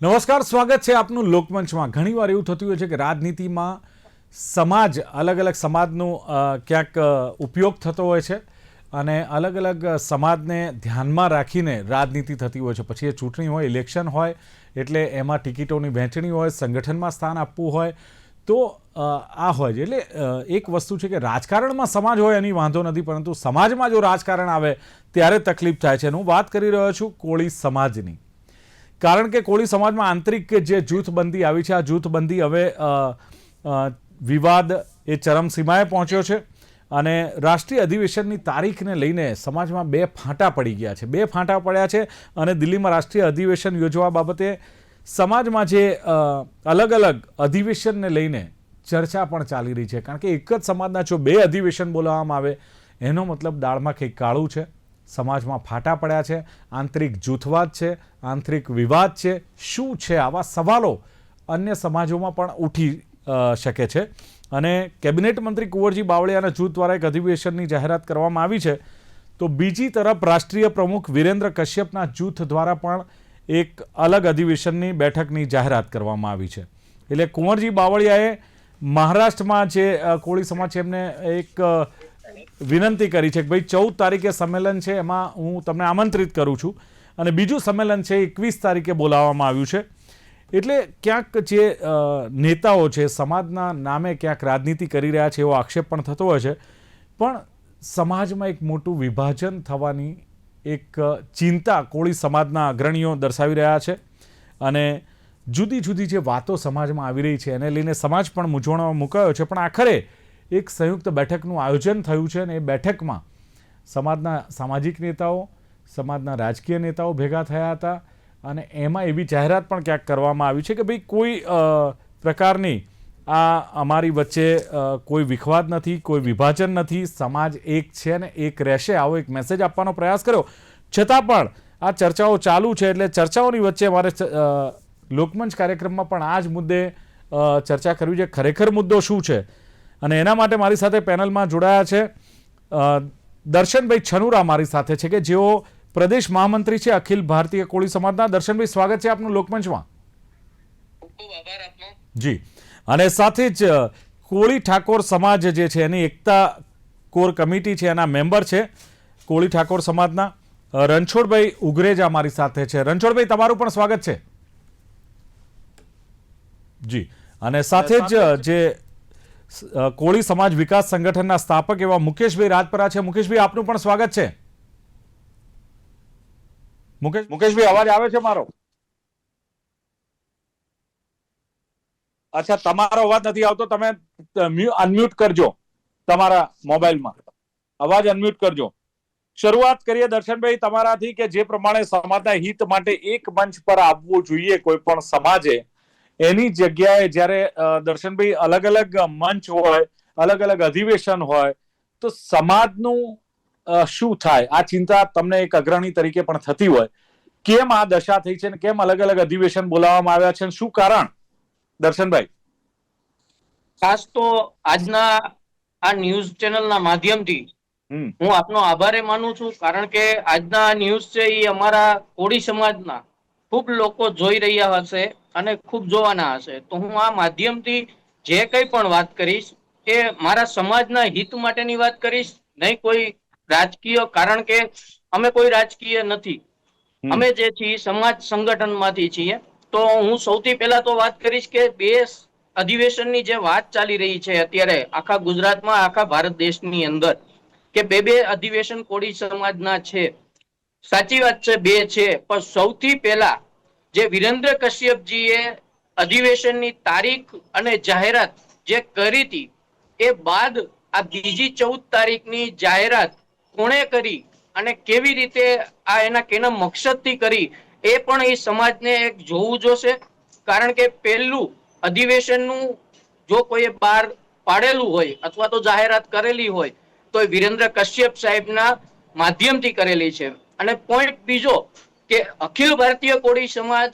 નમસ્કાર, સ્વાગત છે આપનું લોકમંચમાં. ઘણીવાર એવું થતું હોય છે કે રાજનીતિમાં સમાજ અલગ અલગ સમાજનો ક્યાંક ઉપયોગ થતો હોય છે અને અલગ અલગ સમાજને ધ્યાનમાં રાખીને રાજનીતિ થતી હોય છે. પછી એ ચૂંટણી હોય, ઇલેક્શન હોય, એટલે એમાં ટિકિટોની વહેંચણી હોય, સંગઠનમાં સ્થાન આપવું હોય, તો આ હોય છે. એટલે એક વસ્તુ છે કે રાજકારણમાં સમાજ હોય એની વાંધો નથી, પરંતુ સમાજમાં જો રાજકારણ આવે ત્યારે તકલીફ થાય છે. હું વાત કરી રહ્યો છું કોળી સમાજની. કારણ કે કોળી સમાજમાં આંતરિક જે જૂથબંધી આવી છે, આ જૂથબંધી હવે વિવાદ એ ચરમસીમાએ પહોંચ્યો છે અને રાષ્ટ્રીય અધિવેશનની તારીખને લઈને સમાજમાં બે ફાંટા પડી ગયા છે. બે ફાંટા પડ્યા છે અને દિલ્હીમાં રાષ્ટ્રીય અધિવેશન યોજવા બાબતે સમાજમાં જે અલગ અલગ અધિવેશનને લઈને ચર્ચા પણ ચાલી રહી છે. કારણ કે એક જ સમાજના જો બે અધિવેશન બોલાવવામાં આવે એનો મતલબ દાળમાં કંઈક કાળું છે. સમાજમાં ફાટા પડ્યા છે, આંતરિક જૂથવાદ છે, આંતરિક વિવાદ છે. શું છે? આવા સવાલો અન્ય સમાજોમાં પણ ઉઠી શકે છે. અને કેબિનેટ મંત્રી કુંવરજી બાવળિયાના જૂથ દ્વારા એક અધિવેશનની જાહેરાત કરવામાં આવી છે, તો બીજી તરફ રાષ્ટ્રીય પ્રમુખ વિરેન્દ્ર કશ્યપના જૂથ દ્વારા પણ એક અલગ અધિવેશનની બેઠકની જાહેરાત કરવામાં આવી છે. એટલે કુંવરજી બાવળિયાએ મહારાષ્ટ્રમાં જે કોળી સમાજ છે એમને એક વિનંતી કરી છે કે ભાઈ 14 તારીખે સંમેલન છે, એમાં હું તમને આમંત્રિત કરું છું, અને બીજું સંમેલન છે 21 તારીખે બોલાવવામાં આવ્યું છે. એટલે ક્યાંક જે નેતાઓ છે સમાજના નામે ક્યાંક રાજનીતિ કરી રહ્યા છે એવો આક્ષેપ પણ થતો હોય છે. પણ સમાજમાં એક મોટું વિભાજન થવાની એક ચિંતા કોળી સમાજના અગ્રણીઓ દર્શાવી રહ્યા છે અને જુદી જુદી જે વાતો સમાજમાં આવી રહી છે એને લઈને સમાજ પણ મૂંઝવણમાં મુકાયો છે. પણ આખરે એક સંયુક્ત બેઠકનું આયોજન થયું છે અને એ બેઠકમાં સમાજના સામાજિક નેતાઓ, સમાજના રાજકીય નેતાઓ ભેગા થયા હતા અને એમાં એવી જાહેરાત પણ ક્યાંક કરવામાં આવી છે કે ભાઈ કોઈ પ્રકારની આ અમારી વચ્ચે કોઈ વિખવાદ નથી, કોઈ વિભાજન નથી, સમાજ એક છે અને એક રહેશે, આવો એક મેસેજ આપવાનો પ્રયાસ કર્યો. છતાં પણ આ ચર્ચાઓ ચાલુ છે. એટલે ચર્ચાઓની વચ્ચે અમારે લોકમંચ કાર્યક્રમમાં પણ આ જ મુદ્દે ચર્ચા કરવી છે. ખરેખર મુદ્દો શું છે? અને એના માટે મારી સાથે પેનલમાં જોડાયા છે દર્શનભાઈ છનુરા મારી સાથે છે કે જેઓ પ્રદેશ મહામંત્રી છે અખિલ ભારતીય કોળી સમાજના. દર્શનભાઈ, સ્વાગત છે આપનું લોકમંચમાં. જી. અને સાથે જ કોળી ઠાકોર સમાજ જે છે એની એકતા કોર કમિટી છે, એના મેમ્બર છે કોળી ઠાકોર સમાજના રણછોડભાઈ ઉગરેજા મારી સાથે છે. રણછોડભાઈ, તમારું પણ સ્વાગત છે. જી. અને સાથે જ જે કોળી સમાજ વિકાસ સંગઠનના સ્થાપક એવા મુકેશભાઈ રાજપરા છે. મુકેશભાઈ, આપનું પણ સ્વાગત છે. મુકેશભાઈ, અવાજ આવે છે મારો? અચ્છા, તમારો અવાજ નથી આવતો. તમે અનમ્યુટ કરજો તમારા મોબાઈલમાં, અવાજ અનમ્યુટ કરજો. શરૂઆત કરીએ દર્શનભાઈ તમારાથી કે જે પ્રમાણે સમાજના હિત માટે એક મંચ પર આવવું જોઈએ કોઈ પણ સમાજે, એની જગ્યાએ જ્યારે દર્શનભાઈ અલગ અલગ મંચ હોય, અલગ અલગ અધિવેશન હોય, તો સમાજનું શું થાય? આ ચિંતા તમને એક અગ્રણી તરીકે પણ થતી હોય. કેમ આ દશા થઈ છે અને કેમ અલગ અલગ અધિવેશન બોલાવવામાં આવ્યા છે, શું કારણ? દર્શનભાઈ, ખાસ તો આજના આ ન્યૂઝ ચેનલના માધ્યમથી હું આપનો આભારી માનું છું. કારણ કે આજના ન્યૂઝ છે એ અમારા કોળી સમાજના ખૂબ લોકો જોઈ રહ્યા હશે અને ખૂબ જોવાના હશે. તો હું આ માધ્યમથી જે કંઈ પણ વાત કરીશ એ મારા સમાજના હિત માટેની વાત કરીશ, નહીં કોઈ રાજકીય. કારણ કે અમે કોઈ રાજકીય નથી, અમે જે છીએ સમાજ સંગઠનમાંથી છીએ. તો હું સૌથી પહેલા તો વાત કરીશ કે બે અધિવેશનની જે વાત ચાલી રહી છે અત્યારે આખા ગુજરાતમાં, આખા ભારત દેશની અંદર, કે બે અધિવેશન કોળી સમાજના છે. સાચી વાત છે, બે છે. પણ સૌથી પહેલા જે વિરેન્દ્ર કશ્યપજીએ અધિવેશનની તારીખ અને જાહેરાત જે કરી હતી, એ બાદ આ બીજી 14 તારીખની જાહેરાત કોણે કરી અને કેવી રીતે આ એના કેના મકસદથી કરી એ પણ એ સમાજને એક જોવું જોશે. કારણ કે પહેલું અધિવેશનનું જો કોઈ બહાર પાડેલું હોય અથવા તો જાહેરાત કરેલી હોય તો એ વિરેન્દ્ર કશ્યપ સાહેબના માધ્યમથી કરેલી છે. અને પોઈન્ટ બીજો કે અખિલ ભારતીય કોળી સમાજ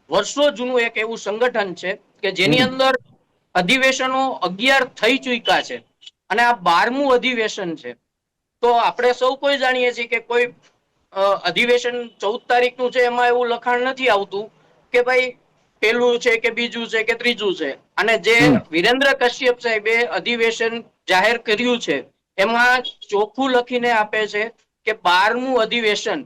વર્ષો જૂનું એક એવું સંગઠન છે કે જેની અંદર અધિવેશનો 11 થઈ ચૂક્યા છે અને આ 12મું અધિવેશન છે. તો આપણે સૌ કોઈ જાણીએ છીએ કે કોઈ અધિવેશન 14 તારીખનું છે એમાં એવું લખાણ નથી આવતું કે ભાઈ પેલું છે કે બીજું છે કે ત્રીજું છે. અને જે વિરેન્દ્ર કશ્યપ સાહેબે અધિવેશન જાહેર કર્યું છે એમાં ચોખ્ખું લખીને આપે છે કે 12મું અધિવેશન.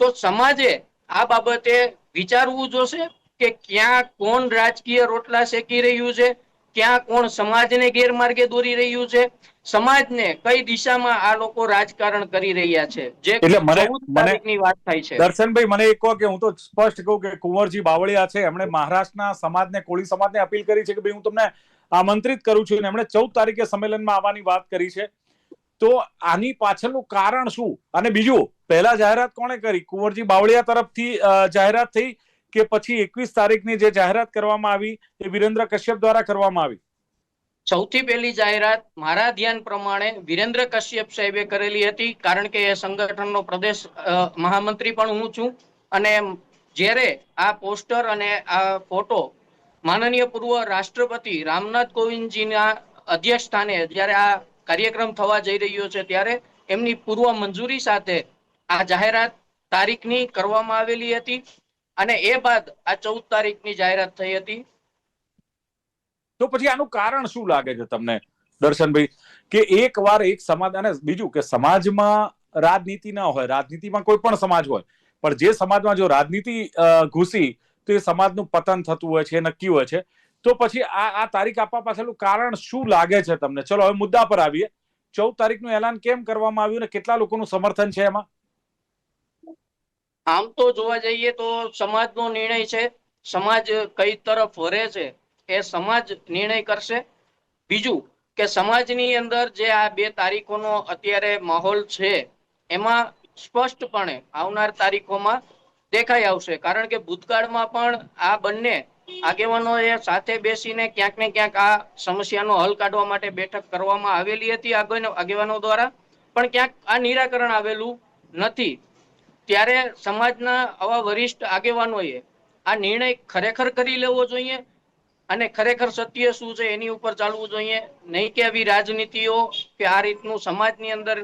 તો સમાજે આ બાબતે વિચારવું જોશે કે ક્યાં કોણ રાજકીય રોટલા શેકી રહ્યું છે, ક્યાં કોણ સમાજને ગેરમાર્ગે દોરી રહ્યું છે, સમાજને કઈ દિશામાં આ લોકો રાજકારણ કરી રહ્યા છે, જે એટલે મને 14 મને તારીખની વાત થાય છે. દર્શનભાઈ મને એક કહો કે હું તો સ્પષ્ટ કહું કે કુંવરજી બાવળિયા છે એમણે મહારાષ્ટ્રના સમાજને, કોળી સમાજને અપીલ કરી છે કે ભાઈ હું તમને આમંત્રિત કરું છું, અને એમણે 14 તારીખે સંમેલનમાં આવવાની વાત કરી છે. તો આની પાછળનું કારણ શું? અને બીજું, પહેલા જાહેરાત કોણે કરી? કુંવરજી બાવળિયા તરફથી જાહેરાત થઈ કે પછી 21 તારીખની જે જાહેરાત કરવામાં આવી એ વિરેન્દ્ર કશ્યપ દ્વારા કરવામાં આવી? સૌથી પહેલી જાહેરાત મારા ધ્યાન પ્રમાણે વિરેન્દ્ર કશ્યપ સાહેબે કરેલી હતી, કારણ કે એ સંગઠનનો પ્રદેશ મહામંત્રી પણ હું છું. અને જ્યારે આ પોસ્ટર અને આ ફોટો માનનીય પૂર્વ રાષ્ટ્રપતિ રામનાથ કોવિંદજીના અધ્યક્ષ સ્થાને જ્યારે આ કાર્યક્રમ થવા જઈ રહ્યો છે ત્યારે એમની પૂર્વ મંજૂરી સાથે આ જાહેરાત તારીખની કરવામાં આવેલી હતી અને એ બાદ આ 14 તારીખની જાહેરાત થઈ હતી. તો પછી આનું કારણ શું લાગે છે તમને દર્શનભાઈ, કે એકવાર એક સમાજ, અને બીજું કે સમાજમાં રાજનીતિ ના હોય, રાજનીતિમાં કોઈ પણ સમાજ હોય, પણ જે સમાજમાં જો રાજનીતિ ઘૂસી તો એ સમાજનું પતન થતું હોય છે, એ નક્કી હોય છે. તો પછી આ તારીખ આપવા પાછળનું કારણ શું લાગે છે તમને? ચલો હવે મુદ્દા પર આવીએ. 14 તારીખનું એલાન કેમ કરવામાં આવ્યું ને કેટલા લોકોનું સમર્થન છે એમાં? આમ તો જોવા જઈએ તો સમાજનો નિર્ણય છે, સમાજ કઈ તરફ વરે છે એ સમાજ નિર્ણય કરશે. બીજું કે સમાજની અંદર જે આ 2 તારીખોનો અત્યારે માહોલ છે એમાં સ્પષ્ટપણે આવનાર તારીખોમાં દેખાઈ આવશે, કારણ કે ભૂતકાળમાં પણ આ બંને આગેવાનોએ સાથે બેસીને ક્યાંક ને ક્યાંક આ સમસ્યાનો હલ કાઢવા માટે બેઠક કરવામાં આવેલી હતી આગેવાનો દ્વારા, પણ ક્યાંક આ નિરાકરણ આવેલું નથી. ત્યારે સમાજના આવા વરિષ્ઠ આગેવાનોએ આ નિર્ણય ખરેખર કરી લેવો જોઈએ અને ખરેખર સત્ય શું છે એની ઉપર ચાલવું જોઈએ, નહીં કે આવી રાજનીતિઓ કે આ રીતનું સમાજની અંદર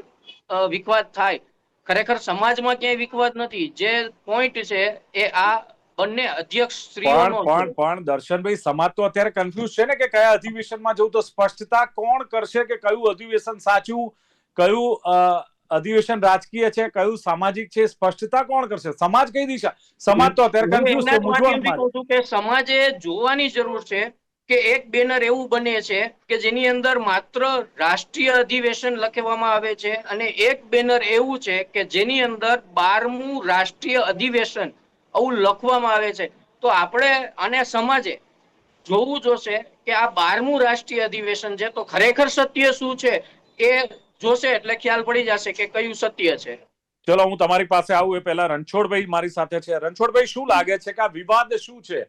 વિખવાદ થાય. ખરેખર સમાજમાં ક્યાંય વિખવાદ નથી. જે પોઈન્ટ છે એ આ બંને અધ્યક્ષ શ્રીઓનો છે. પણ દર્શનભાઈ, સમાજ તો અત્યારે કન્ફ્યુઝ છે ને કે કયા અધિવેશનમાં જવું. તો સ્પષ્ટતા કોણ કરશે કે કયું અધિવેશન સાચું, કયું અધિવેશન રાજકીય છે, કયું સામાજિક છે? સ્પષ્ટતા કોણ કરશે? સમાજ કઈ દિશા? સમાજ તો અત્યારે કન્ફ્યુઝ છે, મૂંઝવણમાં છે. કે સમાજે જોવાની જરૂર છે કે એક બેનર એવું બને છે કે જેની અંદર માત્ર રાષ્ટ્રીય અધિવેશન લખવામાં આવે છે અને એક બેનર એવું છે કે જેની અંદર 12મું રાષ્ટ્રીય અધિવેશન આવું લખવામાં આવે છે. તો આપણે અને સમાજે જોવું જોશે કે આ 12મું રાષ્ટ્રીય અધિવેશન છે તો ખરેખર સત્ય શું છે એ જોશે એટલે ખ્યાલ પડી જશે કે કયું સત્ય છે. ચલો હું તમારી પાસે આવું એ પહેલા રણછોડભાઈ મારી સાથે છે. રણછોડભાઈ, શું લાગે છે કે આ વિવાદ શું છે?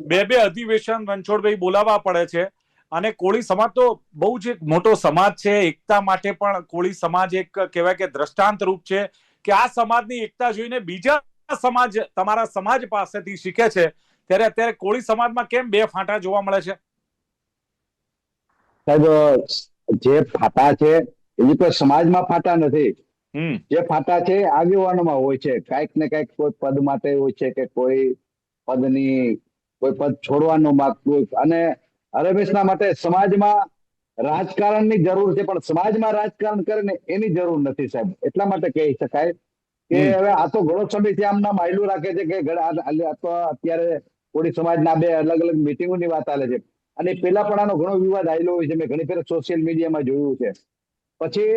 બે અધિવેશન રણછોડભાઈ બોલાવવા પડે છે, અને કોળી સમાજ તો બહુ જ એક મોટો સમાજ છે. એકતા માટે પણ કોળી સમાજ એક કહેવાય કે દ્રષ્ટાંત રૂપ છે કે આ સમાજની એકતા જોઈને બીજા સમાજ તમારા સમાજ પાસેથી શીખે છે. ત્યારે અત્યારે કોળી સમાજમાં કેમ બે ફાંટા જોવા મળે છે? સાહેબ, જે ફાટા છે એ કોઈ સમાજમાં ફાટા નથી. જે ફાટા છે આગેવાનોમાં હોય છે. કઈક ને કઈક કોઈ પદ માટે હોય છે કે કોઈ પદ છોડવાનું માંગતું, અને હરેમેશના માટે સમાજમાં રાજકારણની જરૂર છે, પણ સમાજમાં રાજકારણ કરે ને એની જરૂર નથી સાહેબ. એટલા માટે કહી શકાય કે હવે આ તો ઘણો સમયથી આમના માયલું રાખે છે કે અત્યારે કોળી સમાજના 2 અલગ અલગ મિટિંગોની વાત ચાલે છે, અને પેલા પણ આનો ઘણો વિવાદ આવેલો હોય છે. મેં ઘણી ફેર સોશિયલ મીડિયામાં જોયું છે. પછી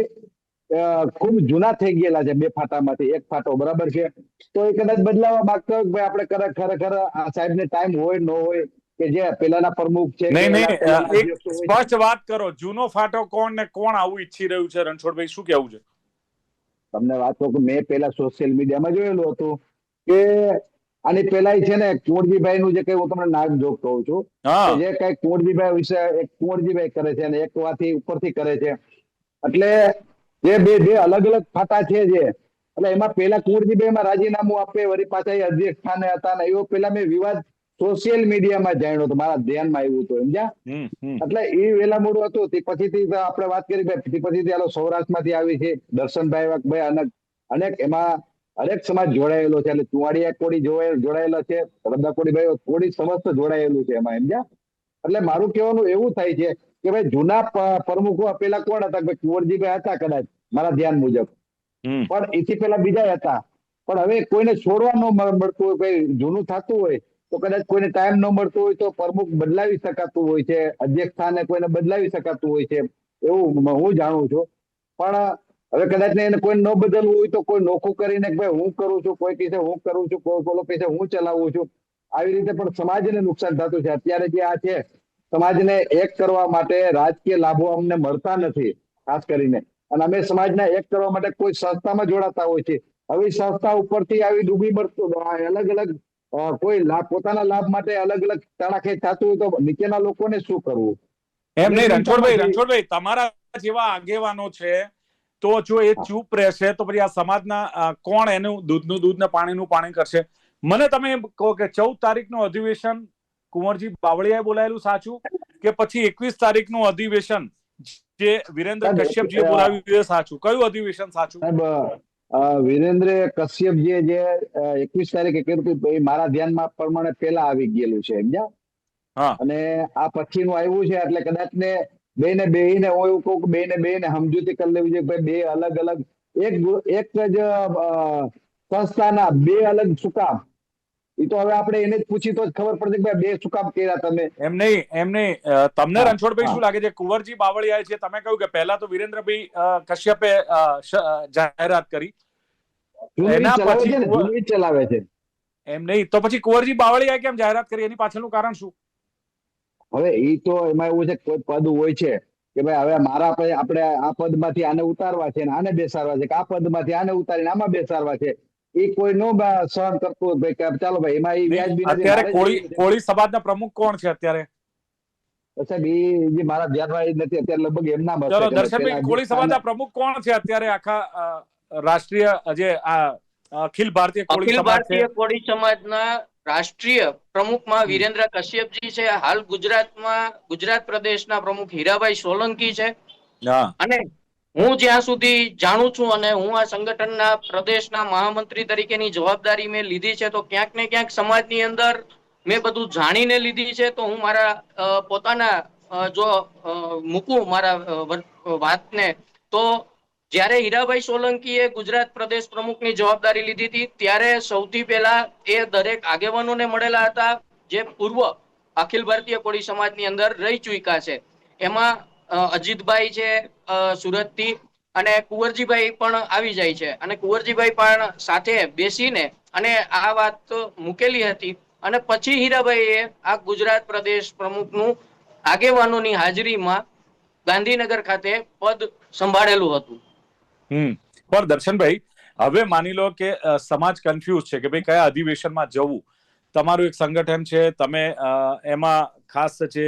ખૂબ જૂના થઈ ગયેલા છે 2 ફાટામાંથી એક ફાટો, બરાબર છે. તો એ કદાચ બદલાવા માંગતો હોય આપણે ખરેખર આ સાહેબને ટાઈમ હોય ન હોય કે જે પેલાના પ્રમુખ છે. નહીં, સ્પષ્ટ વાત કરો. જૂનો ફાટો કોણ ને કોણ આવું ઈચ્છી રહ્યું છે? રણછોડભાઈ, શું કેવું છે? તમને વાત કહું કે મેં પેલા સોશિયલ મીડિયામાં જોયેલું હતું કે આની પેલા છે ને કુંવરજીભાઈ નું જે કઈ, હું તમને નામ જોગ કહું છું કે જે કઈ કુંવરજીભાઈ વિશે એક કુંવરજીભાઈ કરે છે અને એક વાથી ઉપરથી કરે છે. એટલે જે બે અલગ અલગ ફાટા છે જે, એટલે એમાં પેલા કુંવરજીભાઈ માં રાજીનામું આપે, વળી પાછા અધ્યક્ષ સ્થાને હતા ને એવો પેલા મેં વિવાદ સોશિયલ મીડિયામાં જાણ્યો હતો, મારા ધ્યાનમાં આવ્યું હતું, સમજ્યા? એટલે એ વેલા મોડું હતું. તે પછીથી આપણે વાત કરી, પછીથી સૌરાષ્ટ્રમાંથી આવી છે દર્શનભાઈ અનેક એમાં હરેક સમાજ જોડાયેલો છે. એટલે ચુવાડિયા કોળી જોડાયેલા છે, રબા કોળી ભાઈ કોળી સમસ્ત જોડાયેલું છે એમાં, સમજ્યા? એટલે મારું કહેવાનું એવું થાય છે કે ભાઈ જૂના પ્રમુખો પેલા કોણ હતા? ભાઈ કુંવરજીભાઈ હતા કદાચ, મારા ધ્યાન મુજબ, પણ એથી પેલા બીજા હતા. પણ હવે કોઈને છોડવા ન મળતું હોય, ભાઈ જૂનું થતું હોય તો કદાચ કોઈને ટાઈમ ન મળતો હોય તો પ્રમુખ બદલાવી શકાતું હોય છે, અધ્યક્ષ સ્થાને કોઈને બદલાવી શકાતું હોય છે, એવું હું જાણું છું. પણ હવે કદાચ એને કોઈ ન બદલવું હોય તો કોઈ નોખું કરીને ભાઈ હું કરું છું, કોઈ કહેશે હું કરું છું, કોઈ બોલો કહેશે હું ચલાવું છું. આવી રીતે પણ સમાજને નુકસાન થતું છે. અત્યારે જે આ છે, સમાજને એક કરવા માટે રાજકીય લાભો અમને મળતા નથી ખાસ કરીને, અને અમે સમાજને એક કરવા માટે કોઈ સંસ્થામાં જોડાતા હોય છે. હવે સંસ્થા ઉપરથી આવી ડૂબી મળતું અલગ અલગ કોઈ લાભ, પોતાના લાભ માટે અલગ અલગ તડાખે થતું હોય તો નીચેના લોકોને શું કરવું? એમ નહીં રણછોડભાઈ, તમારા જેવા આગેવાનો છે તો જો એ ચૂપ રહેશે તો પછી આ સમાજના કોણ એનું દૂધનું દૂધ ને પાણીનું પાણી કરશે? મને તમે એમ કહો કે 14 તારીખનું અધિવેશન કુંવરજી બાવળિયાએ બોલાયેલું સાચું, કે પછી 21 તારીખનું અધિવેશન જે વિરેન્દ્ર કશ્યપજીએ બોલાવ્યું એ સાચું? કયું અધિવેશન સાચું? વિરેન્દ્ર કશ્યપજીએ જે 21 તારીખે કર્યું હતું મારા ધ્યાનમાં પ્રમાણે પેલા આવી ગયેલું છે, સમજ્યા? અને આ પછીનું આવ્યું છે, એટલે કદાચ ને બેને હું એવું કહું કે બેને સમજૂતી કરી લેવી જોઈએ. બે અલગ અલગ એક જ સંસ્થાના બે અલગ સુકામ, એ તો હવે આપણે એને જ પૂછી તો જ ખબર પડશે કે બે સુકામ કર્યા તમે. એમ નહીં તમને રણછોડભાઈ શું લાગે છે? કુંવરજી બાવળિયાએ છે, તમે કહ્યું કે પહેલા તો વિરેન્દ્રભાઈ કશ્યપે જાહેરાત કરી, એના પછી ચલાવે છે. એમ નહીં તો પછી કુંવરજી બાવળિયાએ કેમ જાહેરાત કરી? એની પાછળનું કારણ શું? હવે એ તો એમાં એવું છે, કોઈ પદ હોય છે કે ભાઈ હવે મારા આપણે આ પદમાંથી આને ઉતારવા છે, આને બેસાડવા છે, કે આ પદમાંથી આને ઉતારીને આમાં બેસાડવા છે, એ કોઈ નો સહન કરતું હોય કે ચાલો ભાઈ એમાં એ વ્યાજબી. અત્યારે કોળી સમાજના પ્રમુખ કોણ છે અત્યારે? સાહેબ એ જે મારા ધ્યાનમાં નથી અત્યારે, લગભગ એમના મત. ચલો દર્શનભાઈ, કોળી સમાજના પ્રમુખ કોણ છે અત્યારે આખા રાષ્ટ્રીય જે આ અખિલ ભારતીય કોળી સમાજના રાષ્ટ્રીય પ્રમુખમાં વિરેન્દ્ર કશ્યપજી છે. હાલ ગુજરાત પ્રદેશના પ્રમુખ હીરાભાઈ સોલંકી છે. અને હું જ્યાં સુધી જાણું છું અને હું આ સંગઠનના પ્રદેશના મહામંત્રી તરીકેની જવાબદારી મેં લીધી છે, તો ક્યાંક ને ક્યાંક સમાજની અંદર મેં બધું જાણીને લીધી છે. તો હું મારા પોતાના જો મૂકું મારા વાતને, તો જ્યારે હીરાભાઈ સોલંકીએ ગુજરાત પ્રદેશ પ્રમુખની જવાબદારી લીધી હતી ત્યારે સૌથી પહેલા એ દરેક આગેવાનોને મળેલા હતા જે પૂર્વ અખિલ ભારતીય કોળી સમાજની અંદર રહી ચૂક્યા છે. એમાં અજીતભાઈ છે સુરતથી, અને કુંવરજીભાઈ પણ આવી જાય છે. અને કુંવરજીભાઈ પણ સાથે બેસીને અને આ વાત મૂકેલી હતી. અને પછી હીરાભાઈએ આ ગુજરાત પ્રદેશ પ્રમુખનું આગેવાનોની હાજરીમાં ગાંધીનગર ખાતે પદ સંભાળેલું હતું. પણ દર્શનભાઈ, હવે માની લો કે સમાજ કન્ફ્યુઝ છે કે ભાઈ કયા અધિવેશનમાં જવું. તમારું એક સંગઠન છે, તમે એમાં ખાસ છે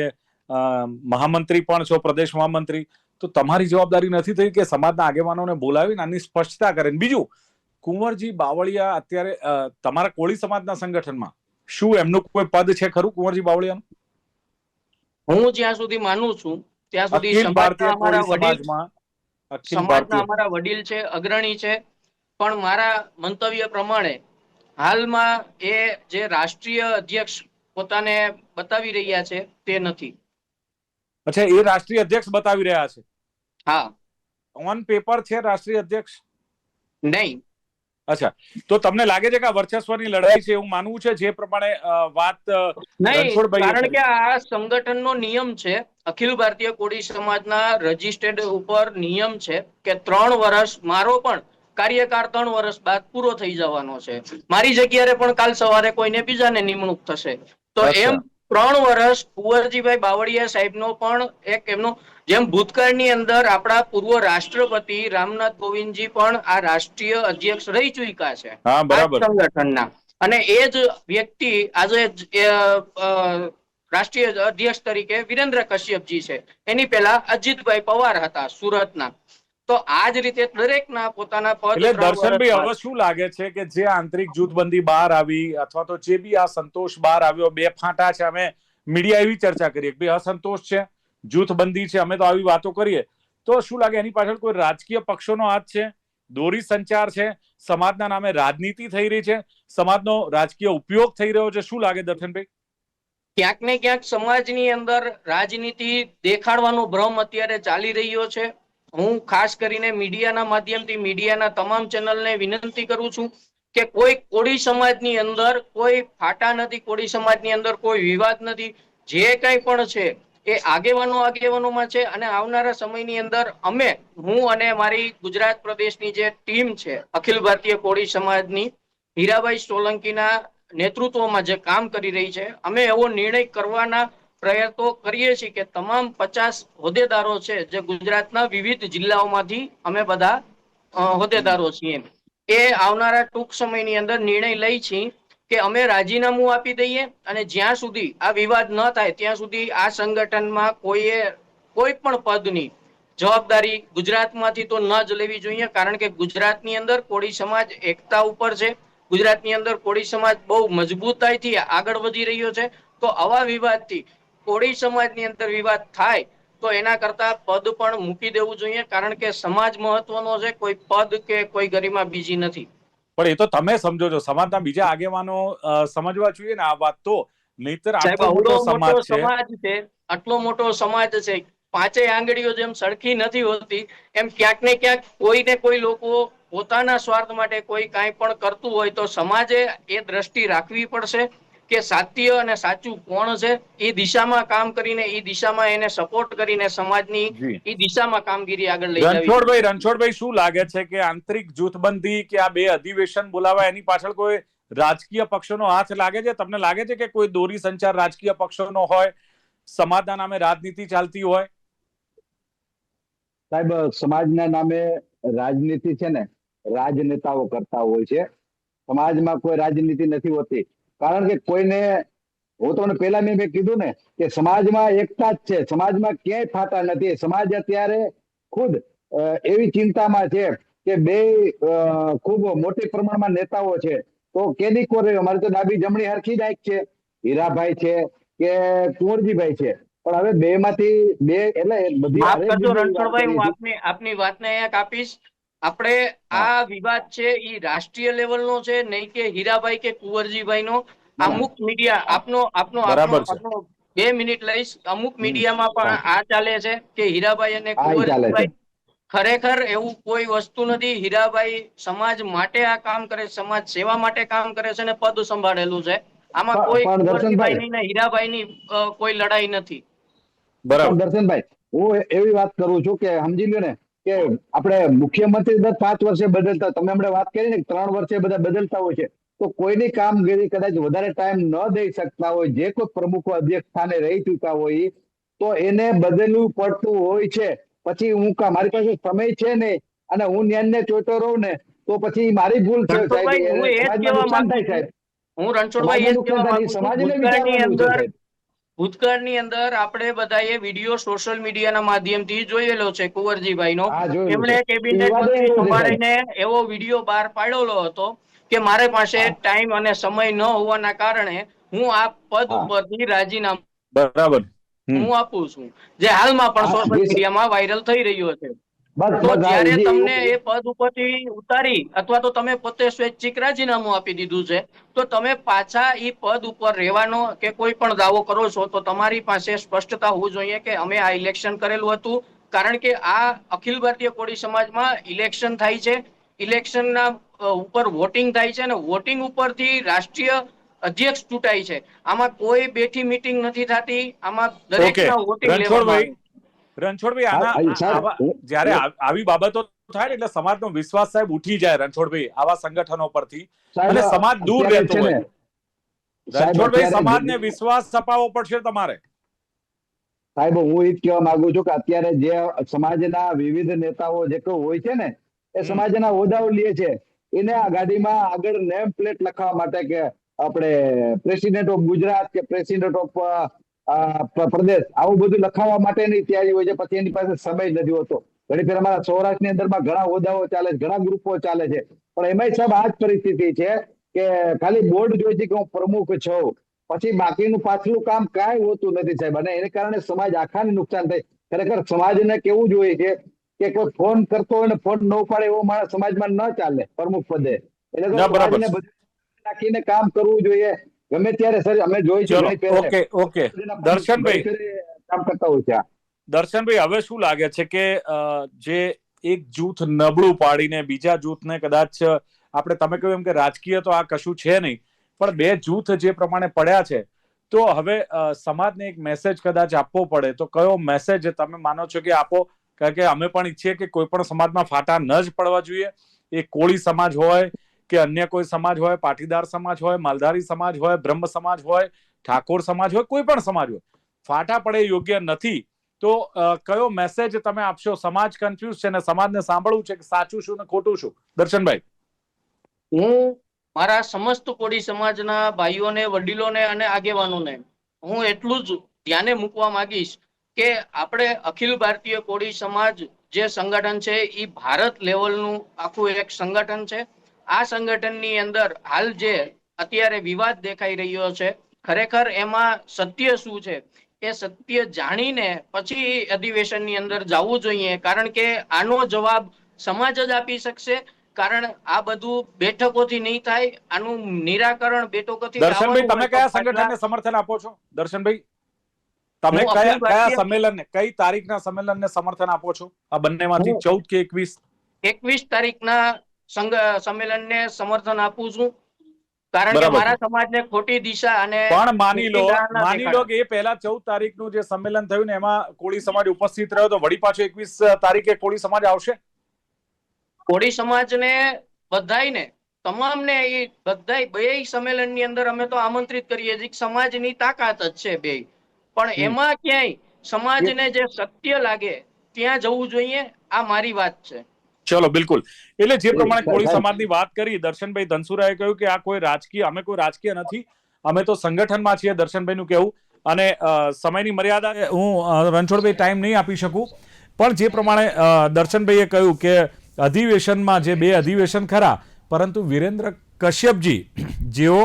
મહામંત્રી પણ છો, પ્રદેશ મહામંત્રી, તો તમારી જવાબદારી નથી થઈ કે સમાજના આગેવાનોને બોલાવીને આની સ્પષ્ટતા કરે? બીજું, કુંવરજી બાવળિયા અત્યારે તમારા કોળી સમાજના સંગઠનમાં શું એમનું કોઈ પદ છે ખરું કુંવરજી બાવળિયાનું? હું જ્યાં સુધી માનું છું ત્યાં સુધી સમાજના અમારા વડીલ છે, અગ્રણી છે. પણ મારા મંતવ્ય પ્રમાણે હાલમાં એ જે રાષ્ટ્રીય અધ્યક્ષ પોતાને બતાવી રહ્યા છે તે નથી. અચ્છા, એ રાષ્ટ્રીય અધ્યક્ષ બતાવી રહ્યા છે? હા. ઓન પેપર છે રાષ્ટ્રીય અધ્યક્ષ? નહીં. અચ્છા, તો તમને લાગે છે કે આ વર્ચસ્વની લડાઈ છે એવું માનવું છે જે પ્રમાણે વાત? નહીં, કારણ કે આ સંગઠનનો નિયમ છે, અખિલ ભારતીય કોળી સમાજના રજિસ્ટર્ડ ઉપર નિયમ છે કે 3 વર્ષ, મારો પણ કાર્યકાળ 3 વર્ષ બાદ પૂરો થઈ જવાનો છે. મારી જગ્યાએ પણ કાલ સવારે કોઈને બીજાને નિમણૂક થશે. તો એમ 3 વર્ષ કુંવરજીભાઈ બાવળિયા સાહેબનો પણ એક એમનો, જેમ ભૂતકાળની અંદર આપણા પૂર્વ રાષ્ટ્રપતિ રામનાથ કોવિંદજી પણ આ રાષ્ટ્રીય અધ્યક્ષ રહી ચૂક્યા છે સંગઠનના, અને એ જ વ્યક્તિ આજે રાષ્ટ્રીય અધ્યક્ષ તરીકે વિરેન્દ્ર કશ્યપજી છે. એની પહેલા અજીતભાઈ પવાર હતા સુરતના. તો આ જ રીતે દરેકના પોતાના પદ. એટલે દર્શનભાઈ, હવે શું લાગે છે કે જે આંતરિક જૂથબંધી બહાર આવી અથવા તો જે બી આ સંતોષ બહાર આવ્યો, બે ફાંટા છે, અમે મીડિયા એવી ચર્ચા કરીએ કે ભાઈ અસંતોષ છે, જૂથબંધી છે, અમે તો આવી વાતો કરીએ, તો શું લાગે એની પાછળ કોઈ રાજકીય પક્ષોનો હાથ છે દોરી સંચાર છે, સમાજના નામે રાજનીતિ થઈ રહી છે, સમાજનો રાજકીય ઉપયોગ થઈ રહ્યો છે. શું લાગે દર્શનભાઈ? ક્યાંક ને ક્યાંક સમાજની અંદર રાજનીતિ દેખાડવાનો ભ્રમ અત્યારે ચાલી રહ્યો છે. હું ખાસ કરીને મીડિયાના માધ્યમથી મીડિયાના તમામ ચેનલને વિનંતી કરું છું કે કોઈ કોળી સમાજની અંદર કોઈ ફાટા નથી, કોળી સમાજની અંદર કોઈ વિવાદ નથી. જે કંઈ પણ છે એ આગેવાનોમાં છે અને આવનારા સમયની અંદર હું અને મારી ગુજરાત પ્રદેશની જે ટીમ છે અખિલ ભારતીય કોળી સમાજની હીરાભાઈ સોલંકીના નેતૃત્વમાં જે કામ કરી રહી છે, અમે એવો નિર્ણય કરવાના પ્રયત્નો કરીએ છીએ કે તમામ 50 હોદ્દેદારો છે જે ગુજરાતના વિવિધ જિલ્લાઓમાંથી અમે બધા હોદ્દેદારો છીએ, એ આવનારા ટૂંક સમયની અંદર નિર્ણય લઈ છીએ કે અમે રાજીનામું આપી દઈએ અને જ્યાં સુધી આ વિવાદ ન થાય ત્યાં સુધી આ સંગઠનમાં કોઈ પણ પદની જવાબદારી ગુજરાતમાંથી તો ન જ લેવી જોઈએ, કારણ કે ગુજરાતની અંદર કોળી સમાજ એકતા ઉપર છે. ગુજરાતની અંદર કોળી સમાજ બહુ મજબૂતાઈથી આગળ વધી રહ્યો છે. તો આવા વિવાદથી કોળી સમાજની અંદર વિવાદ થાય તો એના કરતા પદ પણ મૂકી દેવું જોઈએ, કારણ કે સમાજ મહત્વનો છે, કોઈ પદ કે કોઈ ગરિમા બીજી નથી. પણ એ તો તમે સમજો છો, સમાજના બીજા આગેવાનો સમજવા જોઈએ ને આ વાત તો. નહીતર આટલો મોટો સમાજ છે, આટલો મોટો સમાજ છે, 5 આંગળીઓ જેમ સરખી નથી હોતી એમ ક્યાંક ને ક્યાંક કોઈ ને કોઈ લોકો પોતાના સ્વાર્થ માટે કોઈ કાંઈ પણ કરતું હોય તો સમાજે એ દ્રષ્ટિ રાખવી પડશે કે સાત્ય અને સાચું કોણ છે. એ દિશામાં કામ કરીને એ દિશામાં એને સપોર્ટ કરીને સમાજની એ દિશામાં કામગીરી આગળ લઈ જવી. રણછોડભાઈ શું લાગે છે કે આંતરિક જૂથબંધી કે આ 2 અધિવેશન બોલાવા એની પાછળ કોઈ રાજકીય પક્ષોનો હાથ લાગે છે? તમને લાગે છે કે કોઈ દોરી સંચાર રાજકીય પક્ષોનો હોય, સમાજના નામે રાજનીતિ ચાલતી હોય? સાહેબ, સમાજના નામે રાજનીતિ છે ને રાજનેતાઓ કરતા હોય છે. સમાજમાં કોઈ રાજનીતિ નથી હોતી, કારણ કે કોઈને, હું તમને પહેલા મેં કીધું ને કે સમાજમાં એકતા જ છે, સમાજમાં ક્યાંય ફાટા નથી. સમાજ અત્યારે ખુદ એવી ચિંતામાં છે કે 2 ખૂબ મોટી પ્રમાણમાં નેતાઓ છે, તો કેદી કોરે અમારે તો ડાબી જમણી હરખી જ આંખ છે, હીરાભાઈ છે કે કુંવરજીભાઈ છે, પણ હવે 2 માંથી 2 એટલે બધી રણછોડભાઈ, હું આપની વાતને અહીંયા કાપીશ. આપણે આ વિવાદ છે એ રાષ્ટ્રીય લેવલનો છે, નહીં કે હીરાભાઈ કે કુંવરજીભાઈ નો. અમુક મીડિયા આપનો 2 મિનિટ લઈશ. અમુક મીડિયામાં પણ આ ચાલે છે કે હીરાભાઈ અને કુંવરજીભાઈ, ખરેખર એવું કોઈ વસ્તુ નથી. હીરાભાઈ સમાજ માટે આ કામ કરે, સમાજ સેવા માટે કામ કરે છે અને પદ સંભાળેલું છે. આમાં કોઈ કુંવરજીભાઈ ને હીરાભાઈ ની કોઈ લડાઈ નથી. બરાબર દર્શનભાઈ, હું એવી વાત કરું છું કે સમજી લો ને કે આપણે મુખ્યમંત્રી દર 5 વર્ષે બદલતા, તમે હમણાં વાત કરી ને 3 વર્ષે બધા બદલતા હોય છે, તો કોઈની કામગીરી કદાચ વધારે ટાઈમ ન દઈ શકતા હોય, જે કોઈ પ્રમુખો અધ્યક્ષ સ્થાને રહી ચુક્યા હોય તો એને બદલવું પડતું હોય છે. પછી મારી પાસે સમય છે નહીં અને હું ન્યાયને ચોટો રહું ને તો પછી મારી ભૂલ છે સાહેબ. હું રણછોડભાઈ સમાજને વિચારવાનું છે. ભૂતકાળની અંદર આપણે બધાએ વિડીયો સોશિયલ મીડિયાના માધ્યમથી જોયેલો છે કુંવરજીભાઈ નો. એમણે કેબિનેટ મંત્રી સંભાળીને એવો વિડીયો બહાર પાડેલો હતો કે મારે પાસે ટાઈમ અને સમય ન હોવાના કારણે હું આ પદ ઉપરથી રાજીનામું હું આપું છું, જે હાલમાં પણ સોશિયલ મીડિયામાં વાયરલ થઈ રહ્યો છે. તો જ્યારે તમને એ પદ ઉપરથી ઉતારી અથવા તો તમે પોતે સ્વૈચ્છિક રાજીનામું આપી દીધું છે, તો તમે પાછા એ પદ ઉપર રહેવાનો કે કોઈ પણ દાવો કરો છો તો તમારી પાસે સ્પષ્ટતા હોવી જોઈએ કે અમે આ ઇલેક્શન કરેલું હતું. કારણ કે આ અખિલ ભારતીય કોળી સમાજમાં ઇલેક્શન થાય છે, ઇલેક્શનના ઉપર વોટિંગ થાય છે અને વોટિંગ ઉપરથી રાષ્ટ્રીય અધ્યક્ષ ચૂંટાય છે. આમાં કોઈ બેઠી મીટિંગ નથી થતી, આમાં દરેકના વોટિંગ લેવામાં. રણછોડભાઈ, જ્યારે આવી બાબતો થાય એટલે સમાજનો વિશ્વાસ સાહેબ ઉઠી જાય રણછોડભાઈ આવા સંગઠનો પરથી, અને સમાજ દૂર રહેતો હોય. રણછોડભાઈ, સમાજને વિશ્વાસ અપાવવો પડશે તમારે. સાહેબ, હું એ જ કહેવા માંગુ છું કે અત્યારે જે સમાજના વિવિધ નેતાઓ જે હોય છે ને એ સમાજના હોદ્દાઓ લે છે, એને આ ગાડીમાં આગળ નેમ પ્લેટ લખવા માટે કે આપણે પ્રેસિડેન્ટ ઓફ ગુજરાત કે પ્રેસિડેન્ટ ઓફ પ્રદેશ આવું બધું લખાવવા માટેની તૈયારી હોય છે. પછી એની પાસે સમય નથી હોતો. ઘણી ફેર અમારા સૌરાષ્ટ્રની અંદરમાં ઘણા હોદ્દાઓ ચાલે છે, ઘણા ગ્રુપો ચાલે છે, પણ એમાં સાહેબ આ જ પરિસ્થિતિ છે કે ખાલી બોર્ડ જોઈ છે કે હું પ્રમુખ છું, પછી બાકીનું પાછલું કામ કાંઈ હોતું નથી સાહેબ. અને એને કારણે સમાજ આખાને નુકસાન થાય. ખરેખર સમાજને કેવું જોઈએ છે કે કોઈ ફોન કરતો હોય ને ફોન ન ઉપાડે એવો માણસ સમાજમાં ન ચાલે પ્રમુખ પદે. એટલે ના, તો બરાબર સમાજને છે. બધું નાખીને કામ કરવું જોઈએ. ગમે ત્યારે સર અમે જોઈ છે ચલો, ઘણી પહેરે ઓકે દર્શનભાઈ, કામ કરતા હોય છે. દર્શનભાઈ, હવે શું લાગે છે કે જે એક જૂથ નબળું પાડીને બીજા જૂથને કદાચ તમે કહ્યું એમ કે રાજકીય તો આ કશું છે નહીં, પણ બે જૂથ જે પ્રમાણે પડ્યા છે, તો હવે સમાજને એક મેસેજ કદાચ આપવો પડે તો કયો મેસેજ તમે માનો છો કે આપો? કારણ કે અમે પણ ઈચ્છીએ કે કોઈ પણ સમાજમાં ફાટા ન જ પડવા જોઈએ. એ કોળી સમાજ હોય કે અન્ય કોઈ સમાજ હોય, પાટીદાર સમાજ હોય, માલધારી સમાજ હોય, બ્રહ્મ સમાજ હોય, ઠાકોર સમાજ હોય, કોઈ પણ સમાજ હોય, ફાટા પડે યોગ્ય નથી. તો કયો મેસેજ તમે આપશો? સમાજ કન્ફ્યુઝ છે ને સમાજને સાંભળવું છે કે સાચું શું ને ખોટું શું. દર્શનભાઈ, હું મારા સમસ્ત કોળી સમાજના ભાઈઓને, વડીલોને અને આગેવાનોને હું એટલું જ ધ્યાને મૂકવા માંગીશ કે આપણે અખિલ ભારતીય કોળી સમાજ જે સંગઠન છે એ ભારત લેવલનું આખું એક સંગઠન છે. આ સંગઠનની અંદર હાલ જે અત્યારે વિવાદ દેખાઈ રહ્યો છે, ખરેખર એમાં સત્ય શું છે એ સત્ય જાણીને પછી અધિવેશનની અંદર જવું જોઈએ. કારણ કે આનો જવાબ સમાજ જ આપી શકશે. કારણ આ બધું બેઠકોથી નહીં થાય. આનું નિરાકરણ બેઠકોથી દર્શનભાઈ, તમે કયા સંગઠનને સમર્થન આપો છો? દર્શનભાઈ, તમે કયા સંમેલનને, કઈ તારીખના સંમેલનને સમર્થન આપો છો? આ બંનેમાંથી 14 કે 21? 21 તારીખના સંમેલનને સમર્થન આપું છું. કારણ કે મારા સમાજને ખોટી દિશા અને પણ માની લો કે એ પહેલા 14 તારીખનું જે સંમેલન થયું ને એમાં કોળી સમાજ ઉપસ્થિત રહ્યો, તો વળી પાછો 21 તારીખે કોળી સમાજ આવશે? કોળી સમાજને બધાયને, તમામને, એ બધાય બે સંમેલનની અંદર અમે તો આમંત્રિત કરીએ છીએ. સમાજની તાકાત જ છે બે, પણ એમાં ક્યાંય સમાજને જે સત્ય લાગે ત્યાં જવું જોઈએ. આ મારી વાત છે. ચલો, બિલકુલ. એટલે જે પ્રમાણે કોળી સમાજની વાત કરી, દર્શનભાઈ ધનસુરાએ કહ્યું કે આ કોઈ રાજકીય, અમે કોઈ રાજકીય નથી, અમે તો સંગઠનમાં છીએ. દર્શનભાઈનું કહેવું, અને સમયની મર્યાદા, હું રણછોડભાઈ ટાઈમ નહીં આપી શકું, પણ જે પ્રમાણે દર્શનભાઈએ કહ્યું કે અધિવેશનમાં જે બે અધિવેશન ખરા, પરંતુ વિરેન્દ્ર કશ્યપજી જેઓ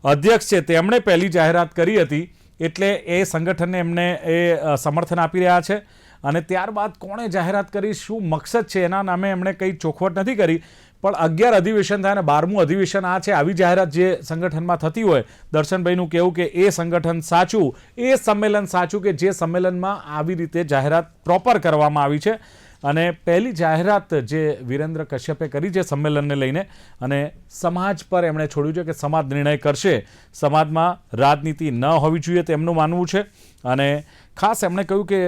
અધ્યક્ષ છે તેમણે પહેલી જાહેરાત કરી હતી, એટલે એ સંગઠનને એમને એ સમર્થન આપી રહ્યા છે. અને ત્યારબાદ કોણે જાહેરાત કરી, શું મકસદ છે, એના નામે એમણે કંઈ ચોખવટ નથી કરી. પણ 11 અધિવેશન થાય અને 12મું અધિવેશન આ છે, આવી જાહેરાત જે સંગઠનમાં થતી હોય, દર્શનભાઈનું કહેવું કે એ સંગઠન સાચું, એ સંમેલન સાચું કે જે સંમેલનમાં આવી રીતે જાહેરાત પ્રોપર કરવામાં આવી છે. અને પહેલી જાહેરાત જે વિરેન્દ્ર કશ્યપે કરી છે સંમેલનને લઈને, અને સમાજ પર એમણે છોડ્યું છે કે સમાજ નિર્ણય કરશે, સમાજમાં રાજનીતિ ન હોવી જોઈએ તેમનું માનવું છે. અને ખાસ એમણે કહ્યું કે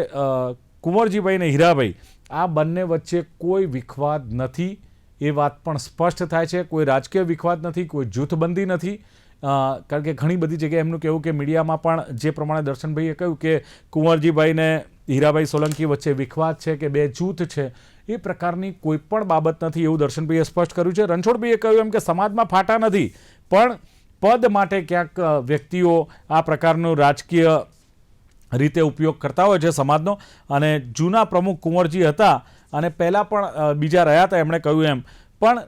કુંવરજીભાઈ અને હીરાભાઈ, આ બંને વચ્ચે કોઈ વિખવાદ નથી, એ વાત પણ સ્પષ્ટ થાય છે. કોઈ રાજકીય વિખવાદ નથી, કોઈ જૂથબંધી નથી. કારણ કે ઘણી બધી જગ્યાએ એમનું કહેવું કે મીડિયામાં પણ જે પ્રમાણે દર્શનભાઈએ કહ્યું કે કુંવરજીભાઈ ને હીરાભાઈ સોલંકી વચ્ચે વિખવાદ છે કે બે જૂથ છે, એ પ્રકારની કોઈ પણ બાબત નથી, એવું દર્શનભાઈએ સ્પષ્ટ કર્યું છે. રણછોડભાઈએ કહ્યું એમ કે સમાજમાં ફાટા નથી, પણ પદ માટે ક્યાંક વ્યક્તિઓ આ પ્રકારનો રાજકીય રીતે ઉપયોગ કરતા હોય છે સમાજનો. અને જૂના પ્રમુખ કુંવરજી હતા અને પહેલાં પણ બીજા રહ્યા હતા, એમણે કહ્યું એમ, પણ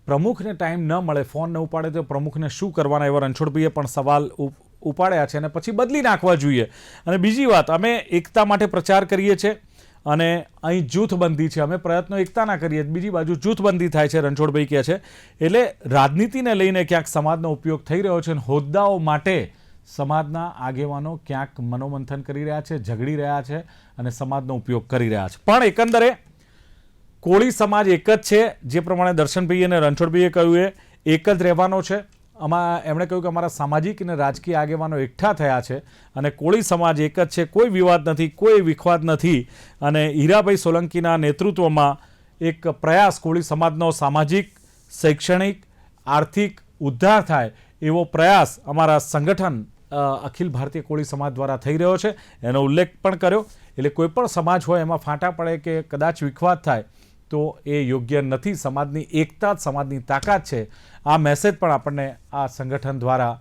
પ્રમુખને ટાઈમ ન મળે, ફોન ન ઉપાડે તો પ્રમુખને શું કરવાના, એવા રણછોડભાઈએ પણ સવાલ ઉપાડ્યા છે. અને પછી બદલી નાખવા જોઈએ. અને બીજી વાત, અમે એકતા માટે પ્રચાર કરીએ છીએ અને અહીં જૂથબંધી છે, અમે પ્રયત્નો એકતાના કરીએ, બીજી બાજુ જૂથબંધી થાય છે, રણછોડભાઈ કહે છે. એટલે રાજનીતિને લઈને ક્યાંક સમાજનો ઉપયોગ થઈ રહ્યો છે અને હોદ્દાઓ માટે સમાજના આગેવાનો ક્યાંક મનોમંથન કરી રહ્યા છે, ઝઘડી રહ્યા છે અને સમાજનો ઉપયોગ કરી રહ્યા છે. પણ એકંદરે કોળી સમાજ એક જ છે, જે પ્રમાણે દર્શનભાઈ અને રણછોડભાઈએ કહ્યું એ એક જ રહેવાનો છે. એમણે કહ્યું કે અમારા સામાજિક અને રાજકીય આગેવાનો એકઠા થયા છે અને કોળી સમાજ એક જ છે, કોઈ વિવાદ નથી, કોઈ વિખવાદ નથી. અને હીરાભાઈ સોલંકીના નેતૃત્વમાં એક પ્રયાસ કોળી સમાજનો સામાજિક, શૈક્ષણિક, આર્થિક ઉદ્ધાર થાય એવો પ્રયાસ અમારા સંગઠન અખિલ ભારતીય કોળી સમાજ દ્વારા થઈ રહ્યો છે, એનો ઉલ્લેખ પણ કર્યો. એટલે કોઈ પણ સમાજ હોય એમાં ફાંટા પડે કે કદાચ વિખવાદ થાય તો એ યોગ્ય નથી. સમાજની એકતા જ સમાજની તાકાત છે. આ મેસેજ પણ આપણને આ સંગઠન દ્વારા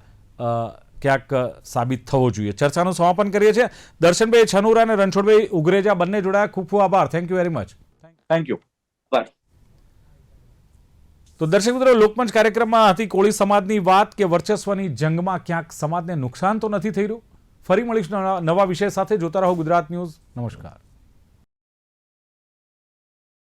ક્યાંક સાબિત થવો જોઈએ. ચર્ચાનું સમાપન કરીએ છીએ. દર્શનભાઈ છનુરા અને રણછોડભાઈ ઉગરેજા બંને જોડાયા, ખૂબ ખૂબ આભાર. Thank you very much. Thank you. તો દર્શક મિત્રો, લોકમંચ કાર્યક્રમમાં હતી કોળી સમાજની વાત કે વર્ચસ્વની જંગમાં ક્યાંક સમાજને નુકસાન તો નથી થઈ રહ્યું. ફરી મળીશું નવા વિષય સાથે. જોતા રહો ગુજરાત ન્યૂઝ. નમસ્કાર.